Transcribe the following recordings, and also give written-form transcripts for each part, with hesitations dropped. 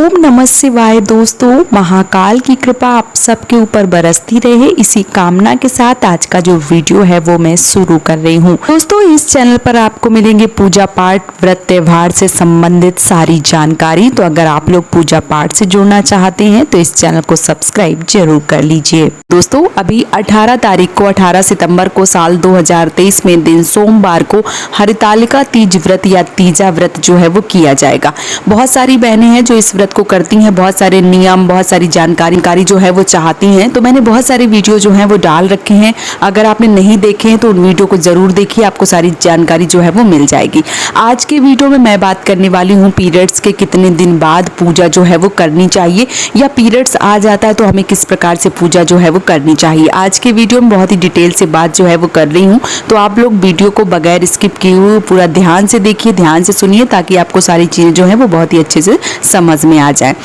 ओम नमः शिवाय। दोस्तों, महाकाल की कृपा आप सबके ऊपर बरसती रहे, इसी कामना के साथ आज का जो वीडियो है वो मैं शुरू कर रही हूँ। दोस्तों, इस चैनल पर आपको मिलेंगे पूजा पाठ, व्रत, त्योहार से संबंधित सारी जानकारी। तो अगर आप लोग पूजा पाठ से जुड़ना चाहते हैं तो इस चैनल को सब्सक्राइब जरूर कर लीजिए। दोस्तों, अभी 18 तारीख को 18 सितंबर को साल 2023 में दिन सोमवार को हरितालिका तीज व्रत या तीजा व्रत जो है वो किया जाएगा। बहुत सारी बहनें हैं जो इस व्रत को करती हैं, बहुत सारे नियम, बहुत सारी जानकारी जो है वो चाहती हैं। तो मैंने बहुत सारे वीडियो जो हैं वो डाल रखे हैं। अगर आपने नहीं देखे हैं तो उन वीडियो को जरूर देखिए, आपको सारी जानकारी जो है वो मिल जाएगी। आज के वीडियो में मैं बात करने वाली हूँ पीरियड्स के कितने दिन बाद पूजा जो है वो करनी चाहिए, या पीरियड्स आ जाता है तो हमें किस प्रकार से पूजा जो है वो करनी चाहिए। आज के वीडियो में बहुत ही डिटेल से बात जो है वो कर रही हूँ, तो आप लोग वीडियो को बगैर स्किप किए हुए पूरा ध्यान से देखिए, ध्यान से सुनिए, ताकि आपको सारी चीजें जो है वो बहुत ही अच्छे से समझ में आ जाए।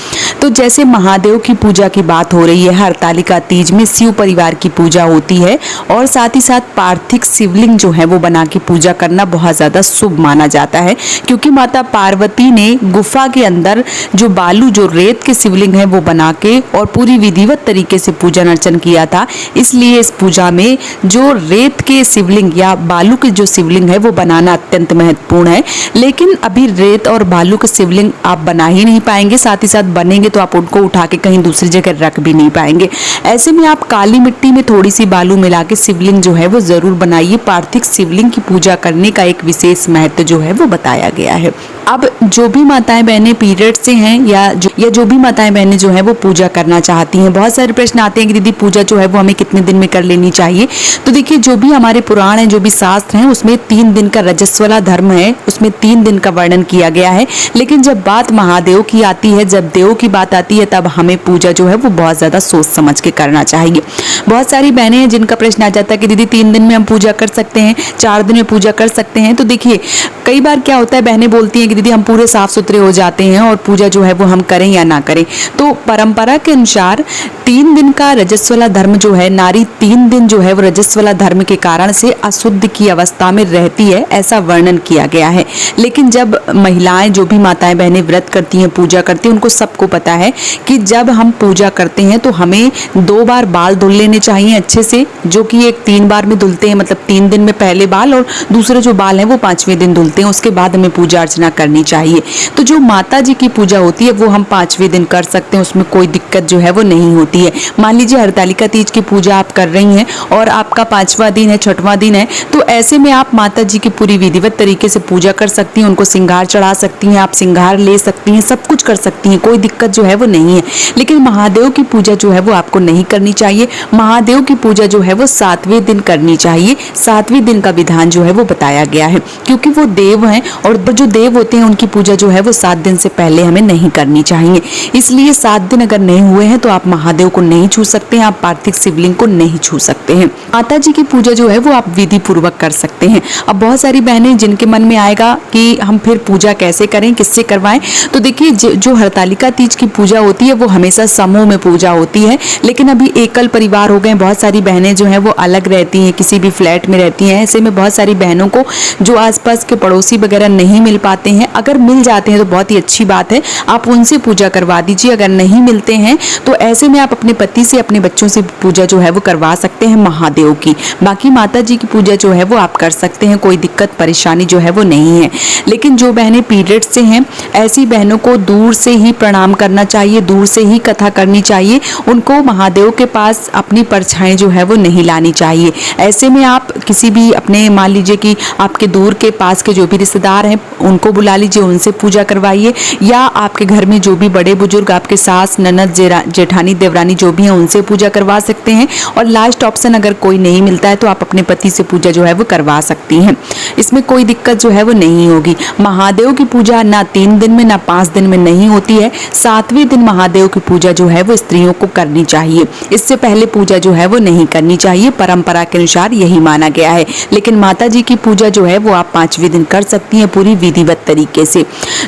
तो जैसे महादेव की पूजा की बात हो रही है, हरतालिका तीज में शिव परिवार की पूजा होती है, और साथ ही साथ पार्थिव शिवलिंग जो है वो बना के पूजा करना बहुत ज्यादा शुभ माना जाता है, क्योंकि माता पार्वती ने गुफा के अंदर जो बालू, जो रेत के शिवलिंग है वो बना के और पूरी विधिवत तरीके से पूजन अर्चन किया था। इसलिए इस पूजा में जो रेत के शिवलिंग या बालू के जो शिवलिंग है वो बनाना अत्यंत महत्वपूर्ण है। लेकिन अभी रेत और बालू के शिवलिंग आप बना ही नहीं पाएंगे, साथ ही साथ बनेंगे तो आप उनको उठा के कहीं दूसरी जगह रख भी नहीं पाएंगे। ऐसे में आप काली मिट्टी में थोड़ी सी बालू मिला के शिवलिंग जो है वो जरूर बनाइए। पार्थिव शिवलिंग की पूजा करने का एक विशेष महत्व जो है वो बताया गया है। अब जो भी माताएं बहनें पीरियड से हैं या जो भी माताएं बहनें जो है वो पूजा करना चाहती हैं, बहुत सारे प्रश्न आते हैं कि दीदी पूजा जो है वो हमें कितने दिन में कर लेनी चाहिए। तो देखिए, जो भी हमारे पुराण हैं, जो भी शास्त्र हैं, उसमें 3 दिन का रजस्वला धर्म है, उसमें 3 दिन का वर्णन किया गया है। लेकिन जब बात महादेव की आती है, जब देव की बात आती है, तब हमें पूजा जो है वो बहुत ज्यादा सोच समझ के करना चाहिए। बहुत सारी बहनें हैं जिनका प्रश्न आ जाता है कि दीदी 3 दिन में हम पूजा कर सकते हैं, 4 दिन में पूजा कर सकते हैं। तो देखिए, कई बार क्या होता है, बहनें बोलती हैं कि दीदी हम पूरे साफ सुथरे हो जाते हैं और पूजा जो है वो हम करें या ना करें। तो परंपरा के अनुसार 3 दिन का रजस्वला धर्म जो है, नारी 3 दिन जो है वो रजस्वला धर्म के कारण से अशुद्ध की अवस्था में रहती है, ऐसा वर्णन किया गया है। लेकिन जब महिलाएं, जो भी माताएं बहनें व्रत करती हैं, पूजा करती हैं, उनको सबको पता है कि जब हम पूजा करते हैं तो हमें 2 बार बाल धुल लेने चाहिए अच्छे से, जो कि एक 3 बार में धुलते हैं, मतलब 3 दिन में पहले बाल, और दूसरे जो बाल हैं वो 5वें दिन धुलते हैं। उसके बाद हमें पूजा अर्चना करनी चाहिए। तो जो माता जी की पूजा होती है वो हम 5वें दिन कर सकते हैं, उसमें कोई दिक्कत जो है वो नहीं होती है। मान लीजिए हरतालिका तीज की पूजा आप कर रही हैं और आपका 5वां दिन है, 6वां दिन है, तो ऐसे में आप माता जी की पूरी विधिवत तरीके से पूजा कर सकती हैं, उनको श्रृंगार चढ़ा सकती हैं, आप श्रृंगार ले सकती हैं, सब कुछ कर सकती हैं, कोई दिक्कत जो है वो नहीं है। लेकिन महादेव की पूजा जो है वो आपको नहीं करनी चाहिए। महादेव की पूजा जो है वो 7वें दिन करनी चाहिए। 7वें दिन का विधान जो है वो बताया गया है, क्योंकि वो देव हैं, और जो देव होते हैं उनकी पूजा जो है वो 7 दिन से पहले हमें नहीं करनी चाहिए। इसलिए 7 दिन अगर नहीं हुए हैं तो आप महादेव को नहीं छू सकते हैं, आप पार्थिव शिवलिंग को नहीं छू सकते हैं। माता जी की पूजा जो है वो आप विधि पूर्वक कर सकते हैं। अब बहुत सारी बहनें जिनके मन में आएगा कि हम फिर पूजा कैसे करें, किससे करवाएं, तो देखिए, जो हरतालिका तीज की पूजा होती है वो हमेशा समूह में पूजा होती है। लेकिन अभी एकल परिवार हो गए, बहुत सारी बहनें जो हैं वो अलग रहती हैं, किसी भी फ्लैट में रहती हैं। ऐसे में बहुत सारी बहनों को जो आसपास के पड़ोसी वगैरह नहीं मिल पाते हैं, अगर मिल जाते हैं तो बहुत ही अच्छी बात है, आप उनसे पूजा करवा दीजिए। अगर नहीं मिलते हैं तो ऐसे में आप अपने पति से, अपने बच्चों से पूजा जो है वो करवा सकते हैं महादेव की। बाकी माता जी की पूजा जो है वो आप कर सकते हैं, कोई दिक्कत परेशानी जो है वो नहीं है। लेकिन जो बहनें पीरियड से हैं, ऐसी बहनों को दूर से ही प्रणाम करना चाहिए, दूर से ही कथा करनी चाहिए। उनको महादेव के पास अपनी परछाई जो है वो नहीं लानी चाहिए। ऐसे में आप किसी भी अपने, मान लीजिए कि आपके दूर के पास के जो भी रिश्तेदार हैं उनको बुला लीजिए, उनसे पूजा करवाइए, या आपके घर में जो भी बड़े बुजुर्ग, आपके सास, ननद, जेठानी, देवरानी जो भी हैं उनसे पूजा करवा सकते हैं। और लास्ट ऑप्शन, अगर कोई नहीं मिलता है तो आप अपने पति से पूजा जो है वो करवा सकती हैं। इसमें कोई दिक्कत जो है वो नहीं होगी। महादेव की पूजा ना 3 दिन में ना 5 दिन में नहीं होती है। 7वें दिन महादेव की पूजा जो है वो स्त्रियों को करनी चाहिए, इससे पहले पूजा जो है वो नहीं करनी चाहिए। परंपरा के अनुसार यही माना गया है। लेकिन माता जी की पूजा जो है वो आप 5वें दिन कर सकती हैं पूरी विधिवत तरीके से।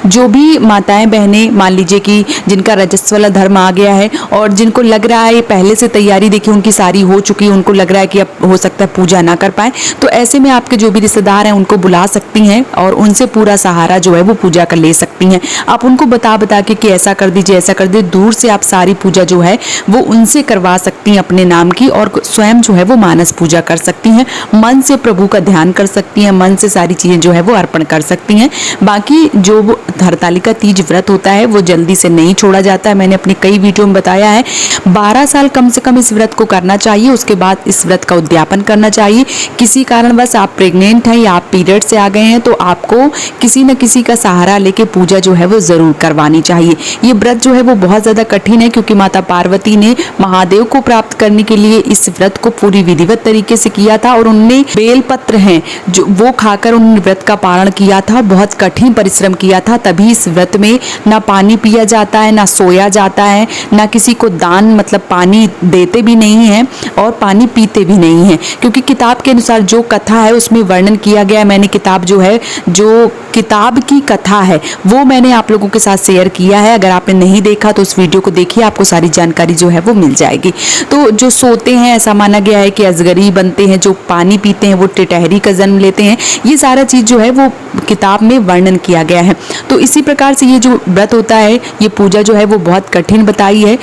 जो भी माताएं बहनें, मान लीजिए कि जिनका रजस्वला धर्म आ गया है और जिनको लग रहा है ये पहले से तैयारी देखिए उनकी सारी हो चुकी है, उनको लग रहा है कि अब हो सकता है पूजा ना कर पाए, तो ऐसे में आपके जो भी रिश्तेदार हैं उनको बुला सकती हैं और उनसे पूरा सहारा जो है वो पूजा कर ले सकती हैं। आप उनको बता के कि ऐसा कर लीजिए ऐसा कर दे, दूर से आप सारी पूजा जो है वो उनसे करवा सकती हैं अपने नाम की, और स्वयं जो है वो मानस पूजा कर सकती हैं। मन से प्रभु का ध्यान कर सकती हैं, मन से सारी चीजें जो है वो अर्पण कर सकती हैं। बाकी जो हरतालिका तीज व्रत होता है वो जल्दी से नहीं छोड़ा जाता है। मैंने अपनी कई वीडियो में बताया है, 12 साल कम से कम इस व्रत को करना चाहिए, उसके बाद इस व्रत का उद्यापन करना चाहिए। किसी कारणवश आप प्रेग्नेंट हैं या आप पीरियड से आ गए हैं तो आपको किसी न किसी का सहारा लेके पूजा जो है वो जरूर करवानी चाहिए। ये व्रत जो है वो बहुत ज्यादा कठिन है, क्योंकि माता पार्वती ने महादेव को प्राप्त करने के लिए इस व्रत को पूरी विधिवत तरीके से किया था, और उनने बेलपत्र हैं जो वो खाकर उन्होंने व्रत का पारण किया था, बहुत कठिन परिश्रम किया था। तभी इस व्रत में ना पानी पिया जाता है, ना सोया जाता है, ना किसी को दान मतलब पानी देते भी नहीं है और पानी पीते भी नहीं है, क्योंकि किताब के अनुसार जो कथा है उसमें वर्णन किया गया है। मैंने किताब जो है, जो किताब की कथा है वो मैंने आप लोगों के साथ शेयर किया है। अगर आपने नहीं देखा तो उस वीडियो को देखिए, आपको सारी जानकारी जो है वो मिल जाएगी। तो जो सोते हैं ऐसा माना गया है कि अजगरी बनते हैं, जो पानी पीते हैं वो टिटहरी का जन्म लेते हैं, ये सारा चीज जो है वो किताब में वर्णन किया गया है। तो इसी प्रकार से ये जो व्रत होता है, ये पूजा जो है वो बहुत कठिन बताई है।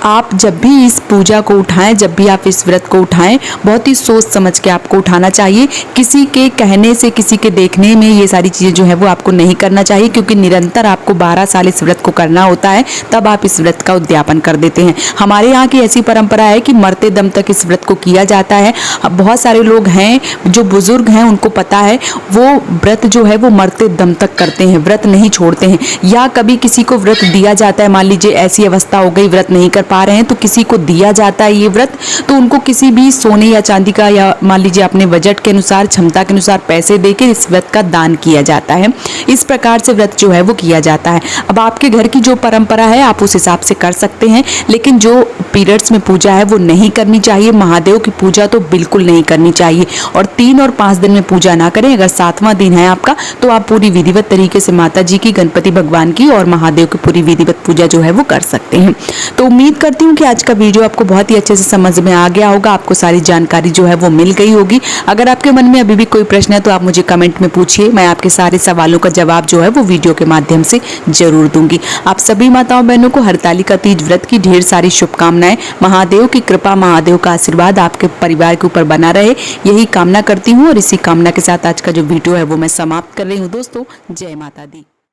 आप जब भी इस पूजा को उठाएं, जब भी आप इस व्रत को उठाएं, बहुत ही सोच समझ के आपको उठाना चाहिए। किसी के कहने से, किसी के देखने में ये सारी चीज़ें जो है वो आपको नहीं करना चाहिए, क्योंकि निरंतर आपको 12 साल इस व्रत को करना होता है, तब आप इस व्रत का उद्यापन कर देते हैं। हमारे यहाँ की ऐसी परंपरा है कि मरते दम तक इस व्रत को किया जाता है। बहुत सारे लोग हैं जो बुजुर्ग हैं, उनको पता है, वो व्रत जो है वो मरते दम तक करते हैं, व्रत नहीं छोड़ते हैं। या कभी किसी को व्रत दिया जाता है, मान लीजिए ऐसी अवस्था हो गई व्रत नहीं कर पा रहे हैं, तो किसी को दिया जाता है ये व्रत, तो उनको किसी भी सोने या चांदी का, या मान लीजिए अपने बजट के अनुसार, क्षमता के अनुसार पैसे देकर इस व्रत का दान किया जाता है। इस प्रकार से व्रत जो है वो किया जाता है। अब आपके घर की जो परंपरा है आप उस हिसाब से कर सकते हैं, लेकिन जो पीरियड्स में पूजा है वो नहीं करनी चाहिए। महादेव की पूजा तो बिल्कुल नहीं करनी चाहिए, और 3 और 5 दिन में पूजा ना करें। अगर 7वां दिन है आपका तो आप पूरी विधिवत तरीके से माता जी की, गणपति भगवान की और महादेव की पूरी विधिवत पूजा जो है वो कर सकते हैं। तो उम्मीद करती हूँ कि आज का वीडियो आपको बहुत ही अच्छे से समझ में आ गया होगा, आपको सारी जानकारी जो है वो मिल गई होगी। अगर आपके मन में अभी भी कोई प्रश्न है तो आप मुझे कमेंट में पूछिए, मैं आपके सारे सवालों का जवाब जो है वो वीडियो के माध्यम से जरूर दूंगी। आप सभी माताओं बहनों को हरतालिका तीज व्रत की ढेर सारी शुभकामनाएं। महादेव की कृपा, महादेव का आशीर्वाद आपके परिवार के ऊपर बना रहे, यही कामना करती हूँ। और इसी कामना के साथ आज का जो वीडियो है वो मैं समाप्त कर रही हूँ दोस्तों। जय माता दी।